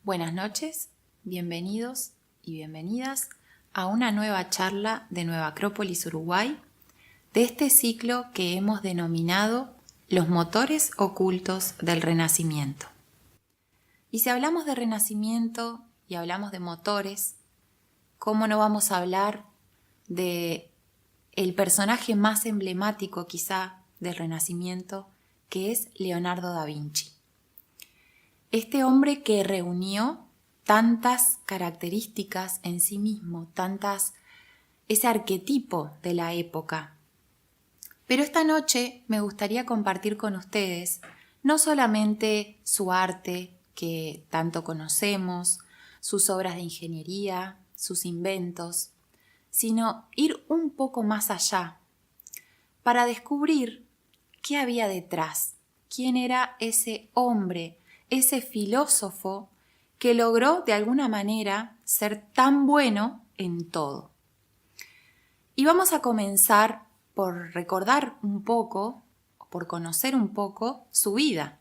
Buenas noches, bienvenidos y bienvenidas a una nueva charla de Nueva Acrópolis, Uruguay, de este ciclo que hemos denominado Los motores ocultos del Renacimiento. Y si hablamos de Renacimiento y hablamos de motores, ¿cómo no vamos a hablar de el personaje más emblemático quizá del Renacimiento, que es Leonardo da Vinci? Este hombre que reunió tantas características en sí mismo, ese arquetipo de la época. Pero esta noche me gustaría compartir con ustedes no solamente su arte, que tanto conocemos, sus obras de ingeniería, sus inventos, sino ir un poco más allá para descubrir qué había detrás, quién era ese hombre, ese filósofo que logró de alguna manera ser tan bueno en todo. Y vamos a comenzar por recordar un poco, por conocer un poco su vida.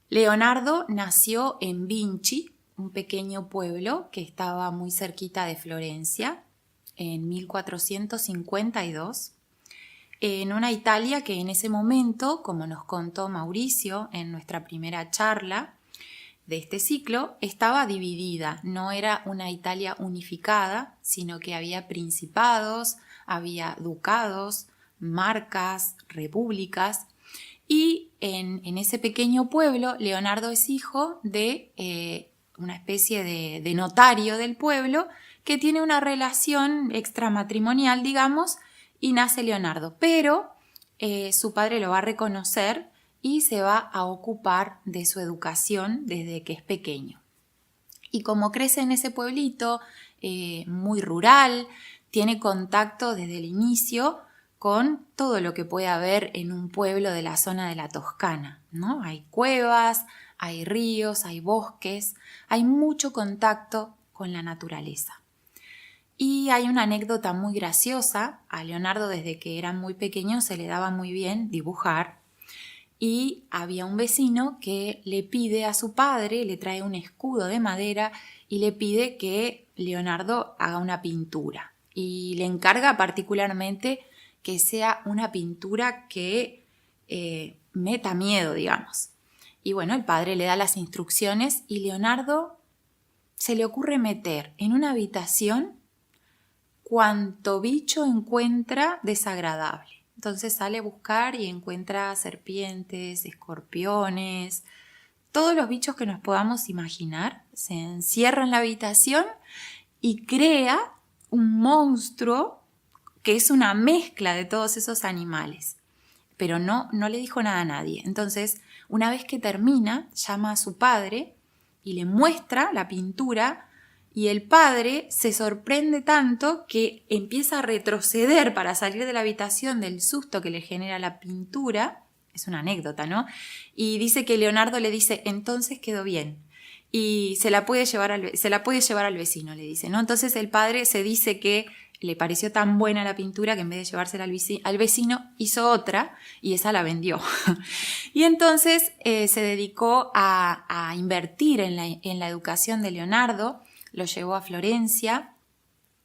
Leonardo nació en Vinci, un pequeño pueblo que estaba muy cerquita de Florencia, en 1452. En una Italia que en ese momento, como nos contó Mauricio en nuestra primera charla de este ciclo, estaba dividida. No era una Italia unificada, sino que había principados, había ducados, marcas, repúblicas. Y en ese pequeño pueblo, Leonardo es hijo de una especie de notario del pueblo que tiene una relación extramatrimonial, digamos, y nace Leonardo, pero su padre lo va a reconocer y se va a ocupar de su educación desde que es pequeño. Y como crece en ese pueblito muy rural, tiene contacto desde el inicio con todo lo que puede haber en un pueblo de la zona de la Toscana, ¿no? Hay cuevas, hay ríos, hay bosques, hay mucho contacto con la naturaleza. Y hay una anécdota muy graciosa. A Leonardo desde que era muy pequeño se le daba muy bien dibujar y había un vecino que le pide a su padre, le trae un escudo de madera y le pide que Leonardo haga una pintura y le encarga particularmente que sea una pintura que meta miedo, digamos. Y bueno, el padre le da las instrucciones y Leonardo se le ocurre meter en una habitación cuanto bicho encuentra desagradable. Entonces sale a buscar y encuentra serpientes, escorpiones, todos los bichos que nos podamos imaginar. Se encierra en la habitación y crea un monstruo que es una mezcla de todos esos animales. Pero no le dijo nada a nadie. Entonces, una vez que termina, llama a su padre y le muestra la pintura. Y el padre se sorprende tanto que empieza a retroceder para salir de la habitación del susto que le genera la pintura. Es una anécdota, ¿no? Y dice que Leonardo le dice, entonces quedó bien. Y se la puede llevar al vecino, le dice, ¿no? Entonces el padre se dice que le pareció tan buena la pintura que en vez de llevársela al vecino hizo otra y esa la vendió. Y entonces se dedicó a invertir en la educación de Leonardo. Lo llevó a Florencia.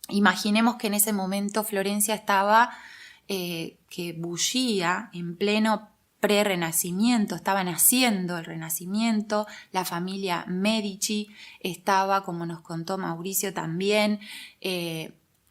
Imaginemos que en ese momento Florencia estaba que bullía en pleno pre-renacimiento, estaba naciendo el Renacimiento, la familia Medici estaba, como nos contó Mauricio también,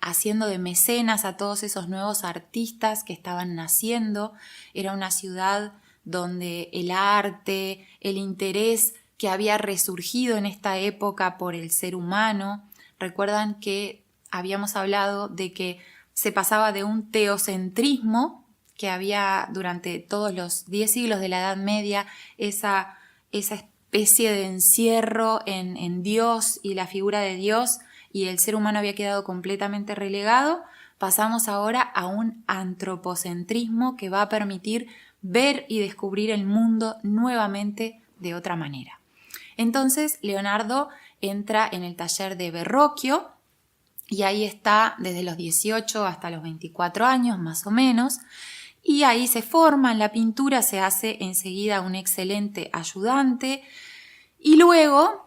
haciendo de mecenas a todos esos nuevos artistas que estaban naciendo. Era una ciudad donde el arte, el interés que había resurgido en esta época por el ser humano. Recuerdan que habíamos hablado de que se pasaba de un teocentrismo que había durante todos los 10 siglos de la Edad Media, esa especie de encierro en Dios y la figura de Dios, y el ser humano había quedado completamente relegado. Pasamos ahora a un antropocentrismo que va a permitir ver y descubrir el mundo nuevamente de otra manera. Entonces Leonardo entra en el taller de Verrocchio y ahí está desde los 18 hasta los 24 años más o menos, y ahí se forma en la pintura, se hace enseguida un excelente ayudante y luego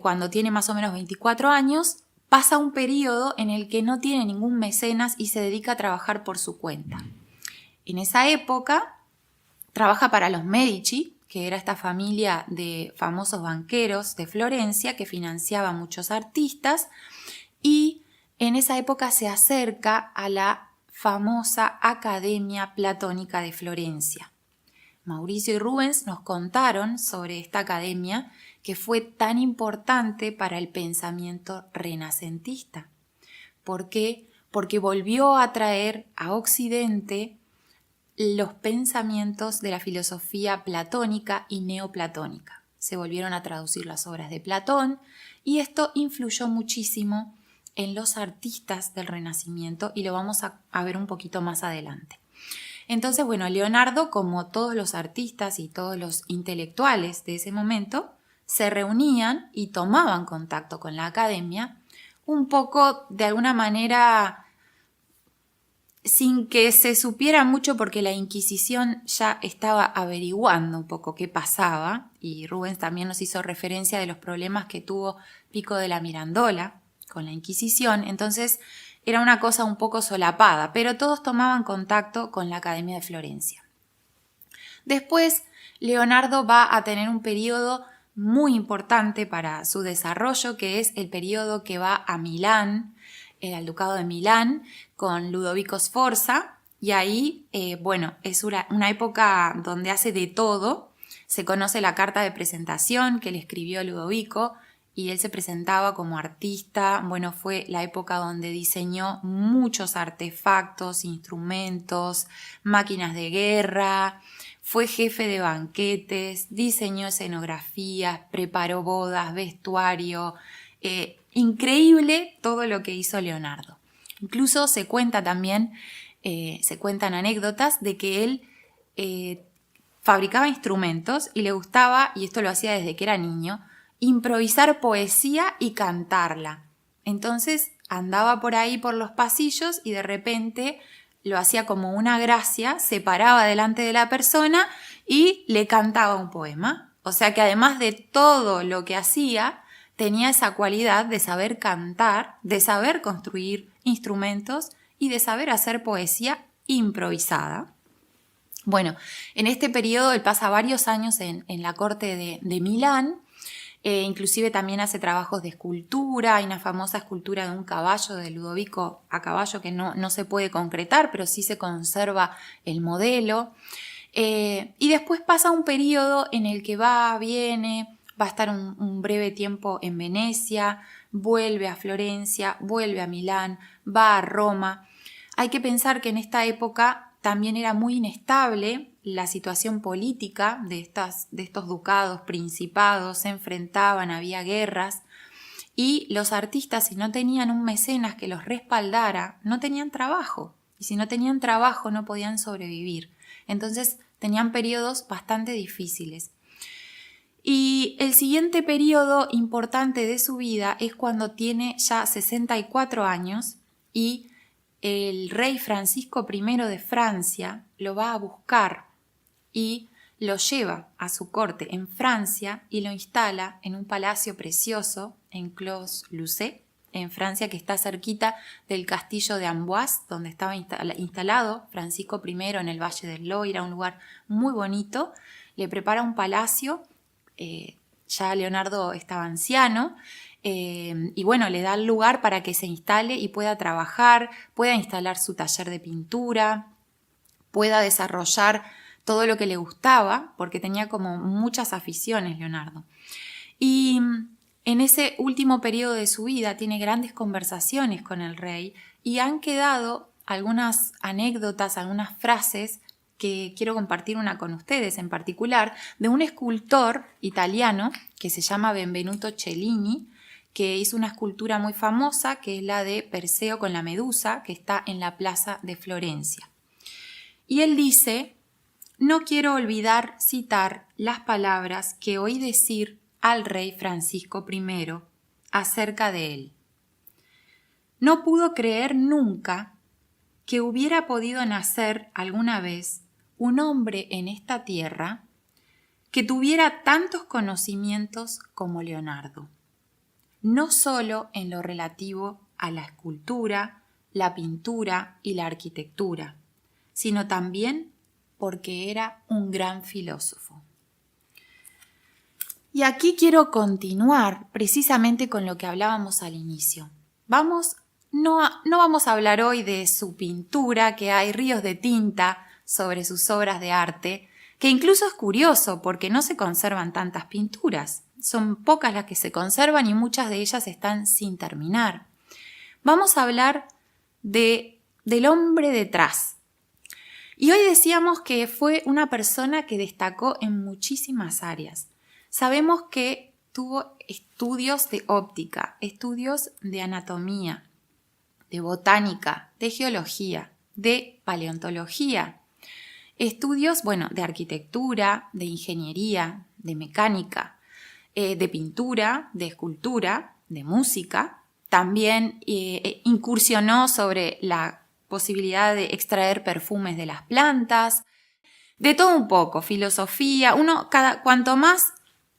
cuando tiene más o menos 24 años, pasa un periodo en el que no tiene ningún mecenas y se dedica a trabajar por su cuenta. En esa época trabaja para los Medici, que era esta familia de famosos banqueros de Florencia que financiaba a muchos artistas, y en esa época se acerca a la famosa Academia Platónica de Florencia. Mauricio y Rubens nos contaron sobre esta academia que fue tan importante para el pensamiento renacentista. ¿Por qué? Porque volvió a traer a Occidente los pensamientos de la filosofía platónica y neoplatónica. Se volvieron a traducir las obras de Platón y esto influyó muchísimo en los artistas del Renacimiento y lo vamos a ver un poquito más adelante. Entonces, bueno, Leonardo, como todos los artistas y todos los intelectuales de ese momento, se reunían y tomaban contacto con la academia, un poco de alguna manera sin que se supiera mucho porque la Inquisición ya estaba averiguando un poco qué pasaba, y Rubens también nos hizo referencia de los problemas que tuvo Pico de la Mirandola con la Inquisición. Entonces era una cosa un poco solapada, pero todos tomaban contacto con la Academia de Florencia. Después, Leonardo va a tener un periodo muy importante para su desarrollo, que es el periodo que va a Milán, al Ducado de Milán, con Ludovico Sforza, y ahí, es una época donde hace de todo. Se conoce la carta de presentación que le escribió Ludovico, y él se presentaba como artista. Bueno, fue la época donde diseñó muchos artefactos, instrumentos, máquinas de guerra, fue jefe de banquetes, diseñó escenografías, preparó bodas, vestuario. Increíble todo lo que hizo Leonardo. Incluso se cuenta también, se cuentan anécdotas de que él fabricaba instrumentos y le gustaba, y esto lo hacía desde que era niño, improvisar poesía y cantarla. Entonces andaba por ahí por los pasillos y de repente lo hacía como una gracia, se paraba delante de la persona y le cantaba un poema. O sea que además de todo lo que hacía, tenía esa cualidad de saber cantar, de saber construir instrumentos y de saber hacer poesía improvisada. Bueno, en este periodo él pasa varios años en la corte de Milán. Inclusive también hace trabajos de escultura. Hay una famosa escultura de un caballo de Ludovico a caballo que no se puede concretar, pero sí se conserva el modelo. Y después pasa un periodo en el que viene, va a estar un breve tiempo en Venecia, vuelve a Florencia, vuelve a Milán, va a Roma. Hay que pensar que en esta época también era muy inestable la situación política de estos ducados, principados, se enfrentaban, había guerras, y los artistas, si no tenían un mecenas que los respaldara, no tenían trabajo, y si no tenían trabajo no podían sobrevivir. Entonces tenían periodos bastante difíciles. Y el siguiente periodo importante de su vida es cuando tiene ya 64 años y el rey Francisco I de Francia lo va a buscar y lo lleva a su corte en Francia y lo instala en un palacio precioso en Clos-Lucé, en Francia, que está cerquita del castillo de Amboise, donde estaba instalado Francisco I en el Valle del Loira, un lugar muy bonito. Le prepara un palacio, ya Leonardo estaba anciano, y bueno, le da el lugar para que se instale y pueda trabajar, pueda instalar su taller de pintura, pueda desarrollar todo lo que le gustaba, porque tenía como muchas aficiones Leonardo. Y en ese último periodo de su vida tiene grandes conversaciones con el rey y han quedado algunas anécdotas, algunas frases que quiero compartir una con ustedes en particular, de un escultor italiano que se llama Benvenuto Cellini, que hizo una escultura muy famosa que es la de Perseo con la Medusa, que está en la plaza de Florencia. Y él dice: no quiero olvidar citar las palabras que oí decir al rey Francisco I acerca de él. No pudo creer nunca que hubiera podido nacer alguna vez un hombre en esta tierra que tuviera tantos conocimientos como Leonardo, no solo en lo relativo a la escultura, la pintura y la arquitectura, sino también porque era un gran filósofo. Y aquí quiero continuar precisamente con lo que hablábamos al inicio. No vamos a hablar hoy de su pintura, que hay ríos de tinta sobre sus obras de arte, que incluso es curioso porque no se conservan tantas pinturas. Son pocas las que se conservan y muchas de ellas están sin terminar. Vamos a hablar del hombre detrás. Y hoy decíamos que fue una persona que destacó en muchísimas áreas. Sabemos que tuvo estudios de óptica, estudios de anatomía, de botánica, de geología, de paleontología, estudios, de arquitectura, de ingeniería, de mecánica, de pintura, de escultura, de música. También incursionó sobre la posibilidad de extraer perfumes de las plantas, de todo un poco, filosofía. Cuanto más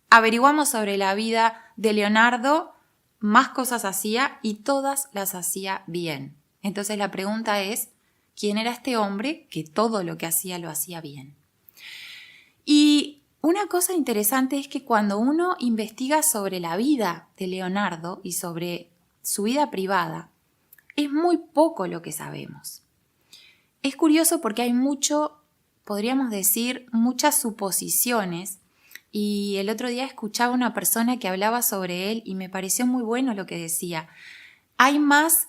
averiguamos sobre la vida de Leonardo, más cosas hacía y todas las hacía bien. Entonces la pregunta es, ¿quién era este hombre que todo lo que hacía lo hacía bien? Y una cosa interesante es que cuando uno investiga sobre la vida de Leonardo y sobre su vida privada, es muy poco lo que sabemos. Es curioso porque hay podríamos decir, muchas suposiciones. Y el otro día escuchaba una persona que hablaba sobre él y me pareció muy bueno lo que decía. Hay más,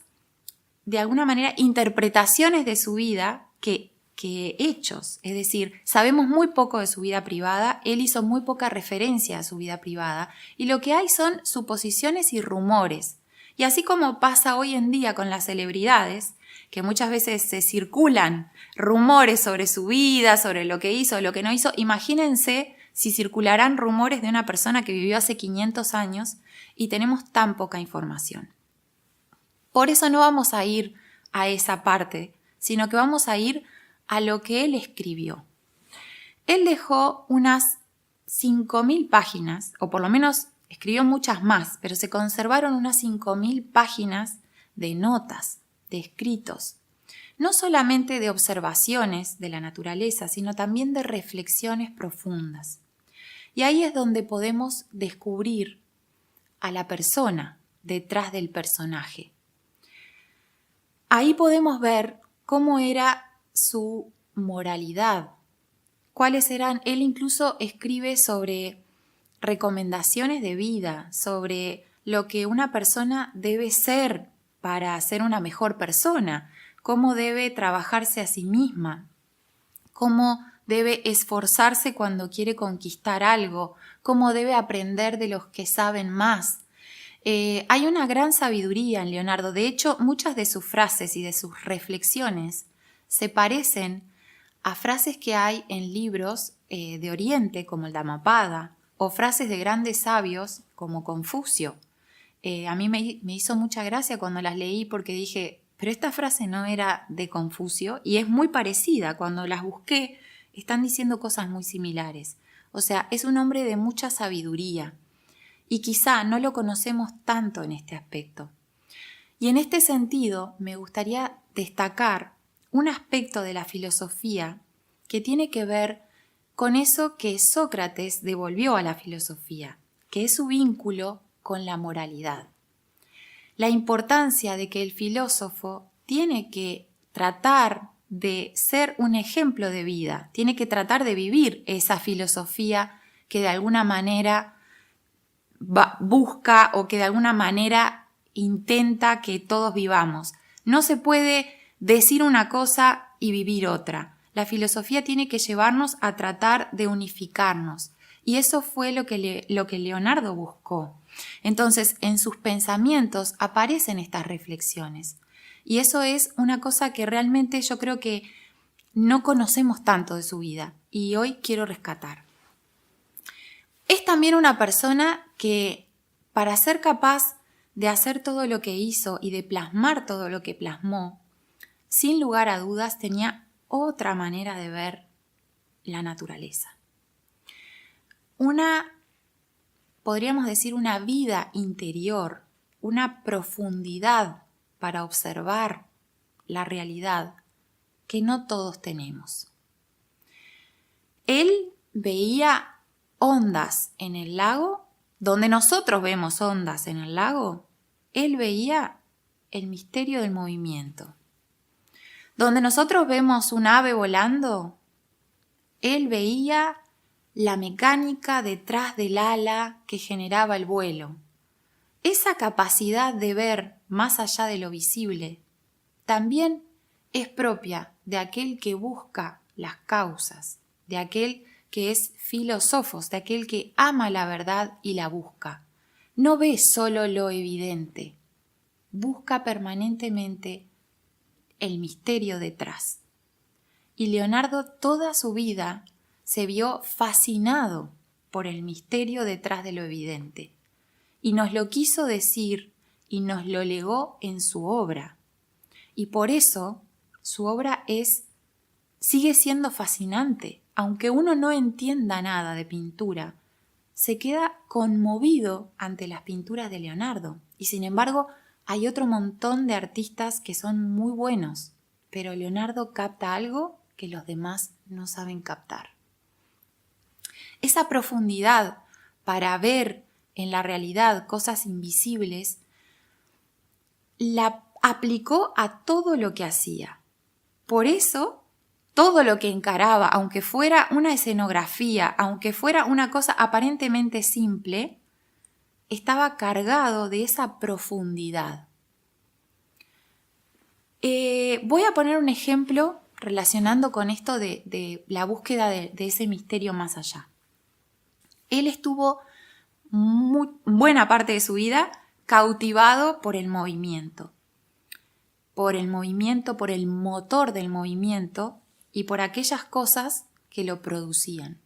de alguna manera, interpretaciones de su vida que hechos. Es decir, sabemos muy poco de su vida privada, él hizo muy poca referencia a su vida privada y lo que hay son suposiciones y rumores. Y así como pasa hoy en día con las celebridades, que muchas veces se circulan rumores sobre su vida, sobre lo que hizo, lo que no hizo, imagínense si circularán rumores de una persona que vivió hace 500 años y tenemos tan poca información. Por eso no vamos a ir a esa parte, sino que vamos a ir a lo que él escribió. Él dejó unas 5.000 páginas, o por lo menos escribió muchas más, pero se conservaron unas 5.000 páginas de notas, de escritos, no solamente de observaciones de la naturaleza, sino también de reflexiones profundas. Y ahí es donde podemos descubrir a la persona detrás del personaje. Ahí podemos ver cómo era su moralidad, cuáles eran. Él incluso escribe sobre recomendaciones de vida, sobre lo que una persona debe ser para ser una mejor persona, cómo debe trabajarse a sí misma, cómo debe esforzarse cuando quiere conquistar algo, cómo debe aprender de los que saben más. Hay una gran sabiduría en Leonardo. De hecho, muchas de sus frases y de sus reflexiones se parecen a frases que hay en libros de Oriente, como el Dhammapada, o frases de grandes sabios, como Confucio. A mí me hizo mucha gracia cuando las leí porque dije, pero esta frase no era de Confucio y es muy parecida. Cuando las busqué, están diciendo cosas muy similares. O sea, es un hombre de mucha sabiduría y quizá no lo conocemos tanto en este aspecto. Y en este sentido, me gustaría destacar un aspecto de la filosofía que tiene que ver con eso que Sócrates devolvió a la filosofía, que es su vínculo con la moralidad. La importancia de que el filósofo tiene que tratar de ser un ejemplo de vida, tiene que tratar de vivir esa filosofía que de alguna manera busca o que de alguna manera intenta que todos vivamos. No se puede decir una cosa y vivir otra. La filosofía tiene que llevarnos a tratar de unificarnos. Y eso fue lo que Leonardo buscó. Entonces, en sus pensamientos aparecen estas reflexiones. Y eso es una cosa que realmente yo creo que no conocemos tanto de su vida. Y hoy quiero rescatar. Es también una persona que, para ser capaz de hacer todo lo que hizo y de plasmar todo lo que plasmó, sin lugar a dudas tenía otra manera de ver la naturaleza. podríamos decir, una vida interior, una profundidad para observar la realidad que no todos tenemos. Él veía ondas en el lago, donde nosotros vemos ondas en el lago, él veía el misterio del movimiento. Donde nosotros vemos un ave volando, él veía la mecánica detrás del ala que generaba el vuelo. Esa capacidad de ver más allá de lo visible también es propia de aquel que busca las causas, de aquel que es filósofos, de aquel que ama la verdad y la busca. No ve solo lo evidente, busca permanentemente el misterio detrás. Y Leonardo toda su vida se vio fascinado por el misterio detrás de lo evidente. Y nos lo quiso decir y nos lo legó en su obra. Y por eso su obra sigue siendo fascinante. Aunque uno no entienda nada de pintura, se queda conmovido ante las pinturas de Leonardo. Y sin embargo, hay otro montón de artistas que son muy buenos, pero Leonardo capta algo que los demás no saben captar. Esa profundidad para ver en la realidad cosas invisibles, la aplicó a todo lo que hacía. Por eso, todo lo que encaraba, aunque fuera una escenografía, aunque fuera una cosa aparentemente simple, estaba cargado de esa profundidad. Voy a poner un ejemplo relacionando con esto de la búsqueda de ese misterio más allá. Él estuvo buena parte de su vida cautivado por el movimiento, por el motor del movimiento y por aquellas cosas que lo producían.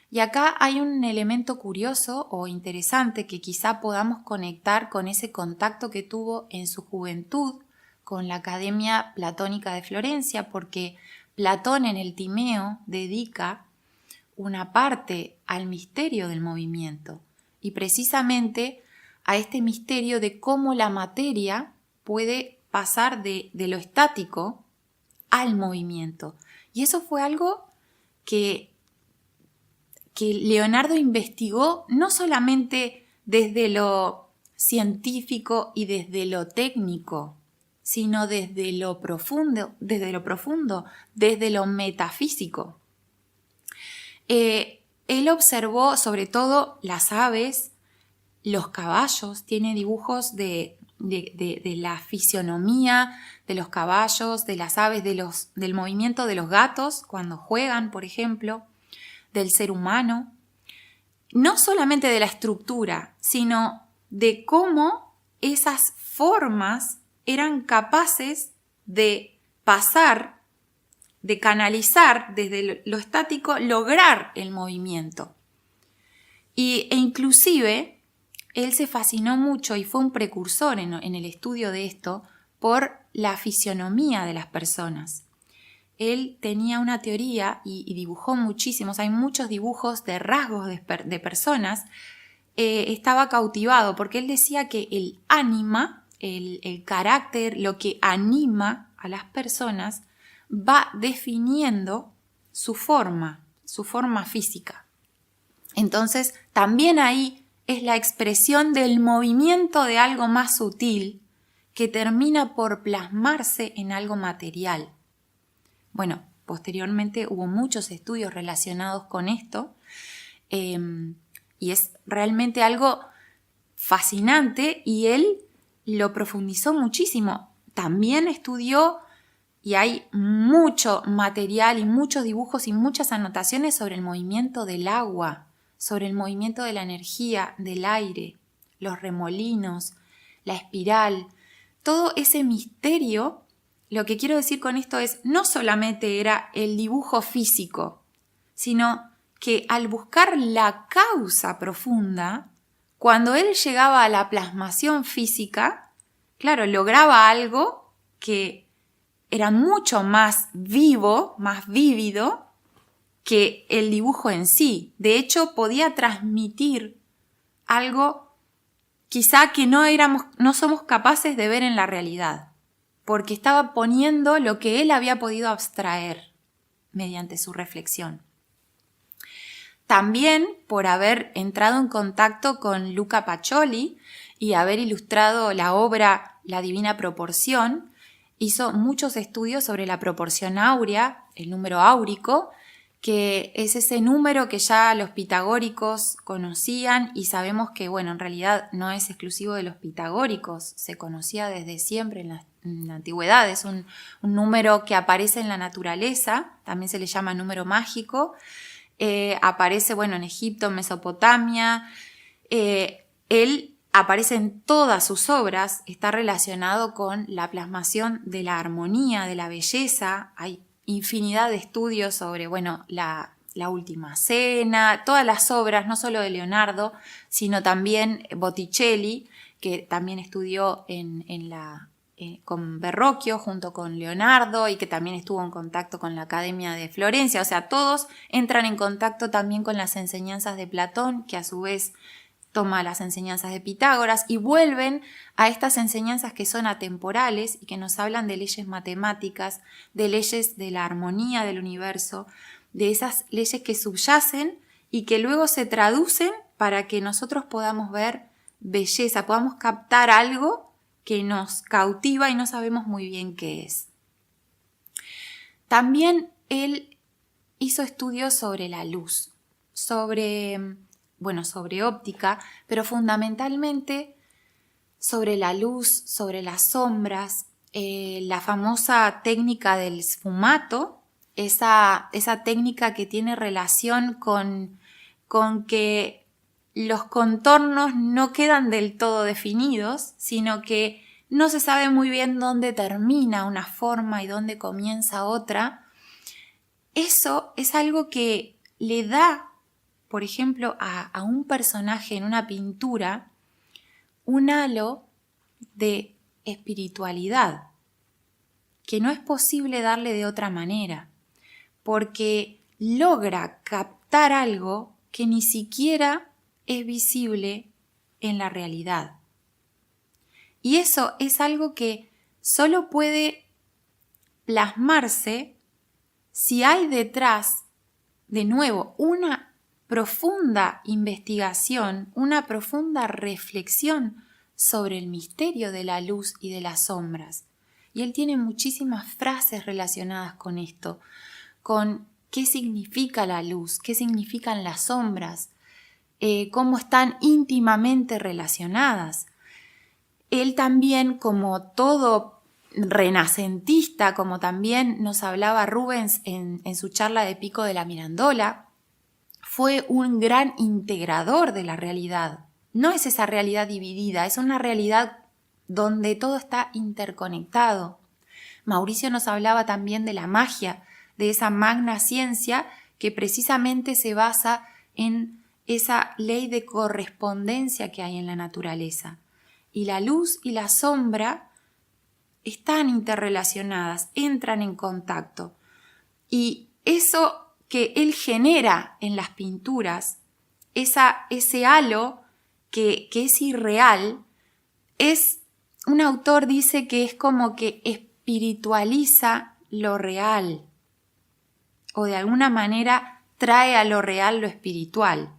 Y acá hay un elemento curioso o interesante que quizá podamos conectar con ese contacto que tuvo en su juventud con la Academia Platónica de Florencia, porque Platón en el Timeo dedica una parte al misterio del movimiento y precisamente a este misterio de cómo la materia puede pasar de lo estático al movimiento. Y eso fue algo que Leonardo investigó no solamente desde lo científico y desde lo técnico, sino desde lo profundo, desde lo metafísico. Él observó sobre todo las aves, los caballos, tiene dibujos de la fisionomía de los caballos, de las aves, del movimiento de los gatos cuando juegan, por ejemplo, del ser humano, no solamente de la estructura, sino de cómo esas formas eran capaces de pasar, de canalizar desde lo estático, lograr el movimiento. E inclusive, él se fascinó mucho y fue un precursor en el estudio de esto por la fisionomía de las personas. Él tenía una teoría y dibujó muchísimos, hay muchos dibujos de rasgos de personas. Estaba cautivado porque él decía que el ánima, el carácter, lo que anima a las personas, va definiendo su forma física. Entonces, también ahí es la expresión del movimiento de algo más sutil que termina por plasmarse en algo material. Bueno, posteriormente hubo muchos estudios relacionados con esto y es realmente algo fascinante y él lo profundizó muchísimo. También estudió y hay mucho material y muchos dibujos y muchas anotaciones sobre el movimiento del agua, sobre el movimiento de la energía, del aire, los remolinos, la espiral, todo ese misterio. Lo que quiero decir con esto es, no solamente era el dibujo físico, sino que al buscar la causa profunda, cuando él llegaba a la plasmación física, claro, lograba algo que era mucho más vivo, más vívido, que el dibujo en sí. De hecho, podía transmitir algo quizá que no somos capaces de ver en la realidad, porque estaba poniendo lo que él había podido abstraer mediante su reflexión. También por haber entrado en contacto con Luca Pacioli y haber ilustrado la obra La Divina Proporción, hizo muchos estudios sobre la proporción áurea, el número áurico, que es ese número que ya los pitagóricos conocían y sabemos que, bueno, en realidad no es exclusivo de los pitagóricos, se conocía desde siempre en la antigüedad, es un número que aparece en la naturaleza, también se le llama número mágico, aparece, bueno, en Egipto, en Mesopotamia, él aparece en todas sus obras, está relacionado con la plasmación de la armonía, de la belleza. Hay infinidad de estudios sobre, bueno, la Última Cena, todas las obras, no solo de Leonardo, sino también Botticelli, que también estudió con Verrocchio junto con Leonardo y que también estuvo en contacto con la Academia de Florencia. O sea, todos entran en contacto también con las enseñanzas de Platón, que a su vez toma las enseñanzas de Pitágoras y vuelven a estas enseñanzas que son atemporales y que nos hablan de leyes matemáticas, de leyes de la armonía del universo, de esas leyes que subyacen y que luego se traducen para que nosotros podamos ver belleza, podamos captar algo que nos cautiva y no sabemos muy bien qué es. También él hizo estudios sobre la luz, sobre óptica, pero fundamentalmente sobre la luz, sobre las sombras, la famosa técnica del sfumato, esa técnica que tiene relación con que los contornos no quedan del todo definidos, sino que no se sabe muy bien dónde termina una forma y dónde comienza otra. Eso es algo que le da, por ejemplo, a un personaje en una pintura un halo de espiritualidad que no es posible darle de otra manera, porque logra captar algo que ni siquiera es visible en la realidad. Y eso es algo que solo puede plasmarse si hay detrás, de nuevo, una profunda investigación, una profunda reflexión sobre el misterio de la luz y de las sombras. Y él tiene muchísimas frases relacionadas con esto, con qué significa la luz, qué significan las sombras, cómo están íntimamente relacionadas. Él también, como todo renacentista, como también nos hablaba Rubens en su charla de Pico de la Mirandola, fue un gran integrador de la realidad. No es esa realidad dividida, es una realidad donde todo está interconectado. Mauricio nos hablaba también de la magia, de esa magna ciencia que precisamente se basa en esa ley de correspondencia que hay en la naturaleza. Y la luz y la sombra están interrelacionadas, entran en contacto. Y eso que él genera en las pinturas, ese halo que es irreal, un autor dice que es como que espiritualiza lo real, o de alguna manera trae a lo real lo espiritual.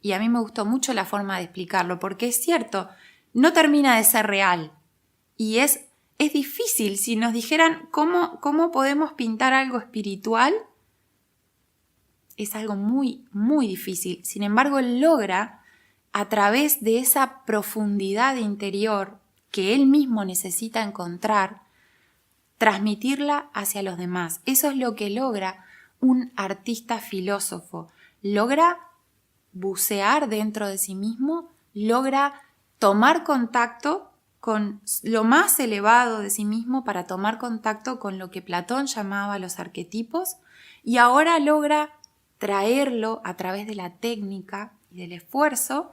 Y a mí me gustó mucho la forma de explicarlo, porque es cierto, no termina de ser real. Y es difícil, si nos dijeran cómo podemos pintar algo espiritual, es algo muy, muy difícil. Sin embargo, él logra, a través de esa profundidad interior que él mismo necesita encontrar, transmitirla hacia los demás. Eso es lo que logra un artista filósofo. Logra bucear dentro de sí mismo, logra tomar contacto con lo más elevado de sí mismo para tomar contacto con lo que Platón llamaba los arquetipos, y ahora logra traerlo a través de la técnica y del esfuerzo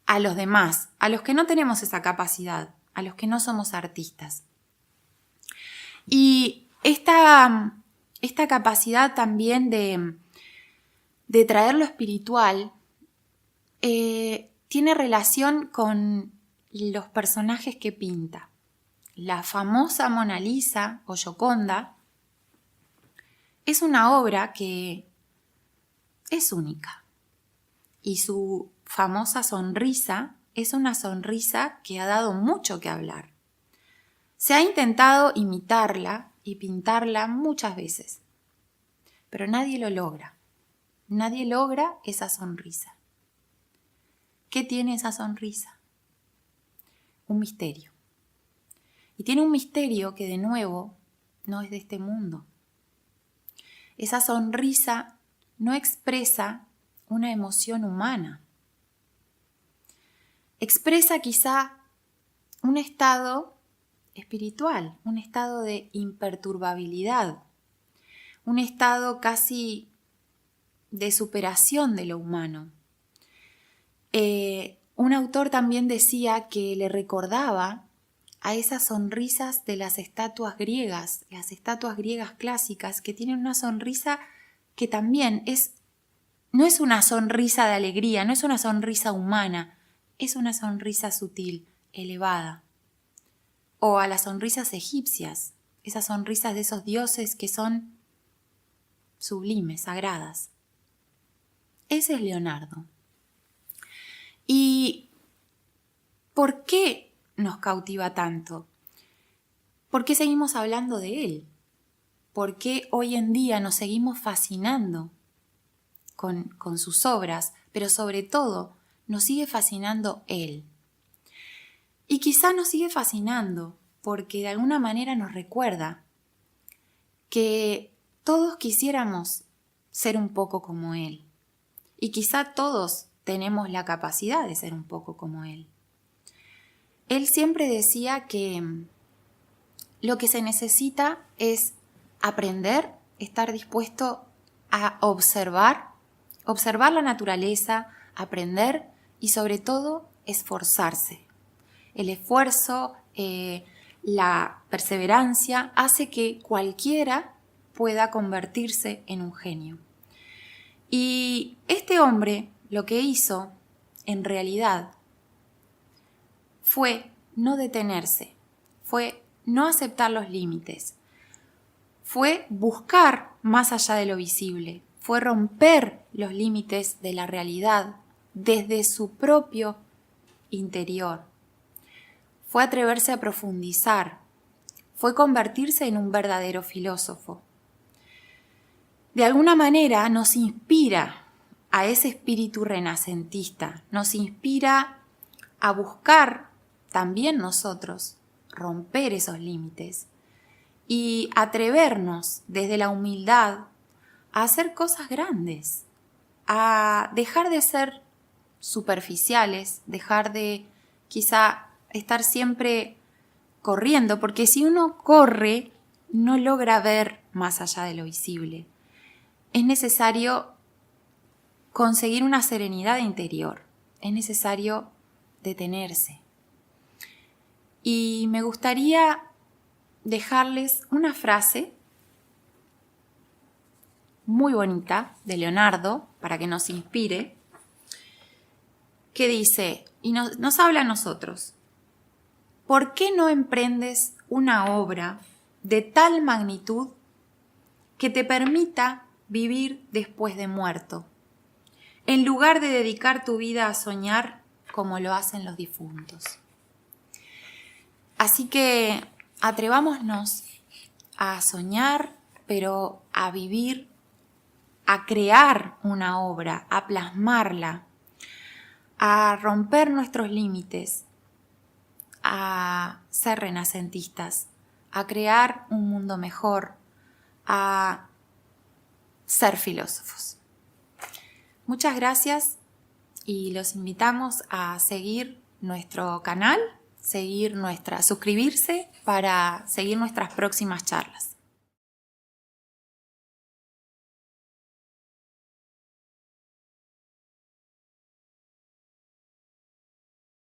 a los demás, a los que no tenemos esa capacidad, a los que no somos artistas. Y esta capacidad también de de traer lo espiritual tiene relación con los personajes que pinta. La famosa Mona Lisa o Gioconda es una obra que es única y su famosa sonrisa es una sonrisa que ha dado mucho que hablar. Se ha intentado imitarla y pintarla muchas veces, pero nadie lo logra. Nadie logra esa sonrisa. ¿Qué tiene esa sonrisa? Un misterio. Y tiene un misterio que, de nuevo, no es de este mundo. Esa sonrisa no expresa una emoción humana. Expresa quizá un estado espiritual, un estado de imperturbabilidad, un estado casi de superación de lo humano. Un autor también decía que le recordaba a esas sonrisas de las estatuas griegas clásicas, que tienen una sonrisa que también no es una sonrisa de alegría, no es una sonrisa humana, es una sonrisa sutil, elevada. O a las sonrisas egipcias, esas sonrisas de esos dioses que son sublimes, sagradas. Ese es Leonardo. ¿Y por qué nos cautiva tanto? ¿Por qué seguimos hablando de él? ¿Por qué hoy en día nos seguimos fascinando con sus obras? Pero sobre todo, nos sigue fascinando él. Y quizá nos sigue fascinando porque de alguna manera nos recuerda que todos quisiéramos ser un poco como él. Y quizá todos tenemos la capacidad de ser un poco como él. Él siempre decía que lo que se necesita es aprender, estar dispuesto a observar la naturaleza, aprender y sobre todo esforzarse. El esfuerzo, la perseverancia hace que cualquiera pueda convertirse en un genio. Y este hombre lo que hizo, en realidad, fue no detenerse, fue no aceptar los límites, fue buscar más allá de lo visible, fue romper los límites de la realidad desde su propio interior, fue atreverse a profundizar, fue convertirse en un verdadero filósofo. De alguna manera nos inspira a ese espíritu renacentista, nos inspira a buscar también nosotros romper esos límites y atrevernos desde la humildad a hacer cosas grandes, a dejar de ser superficiales, dejar de quizá estar siempre corriendo, porque si uno corre no logra ver más allá de lo visible. Es necesario conseguir una serenidad interior, es necesario detenerse. Y me gustaría dejarles una frase muy bonita de Leonardo para que nos inspire, que dice, y nos habla a nosotros: ¿por qué no emprendes una obra de tal magnitud que te permita vivir después de muerto, en lugar de dedicar tu vida a soñar como lo hacen los difuntos? Así que atrevámonos a soñar, pero a vivir, a crear una obra, a plasmarla, a romper nuestros límites, a ser renacentistas, a crear un mundo mejor, a ser filósofos. Muchas gracias y los invitamos a seguir nuestro canal, suscribirse para seguir nuestras próximas charlas.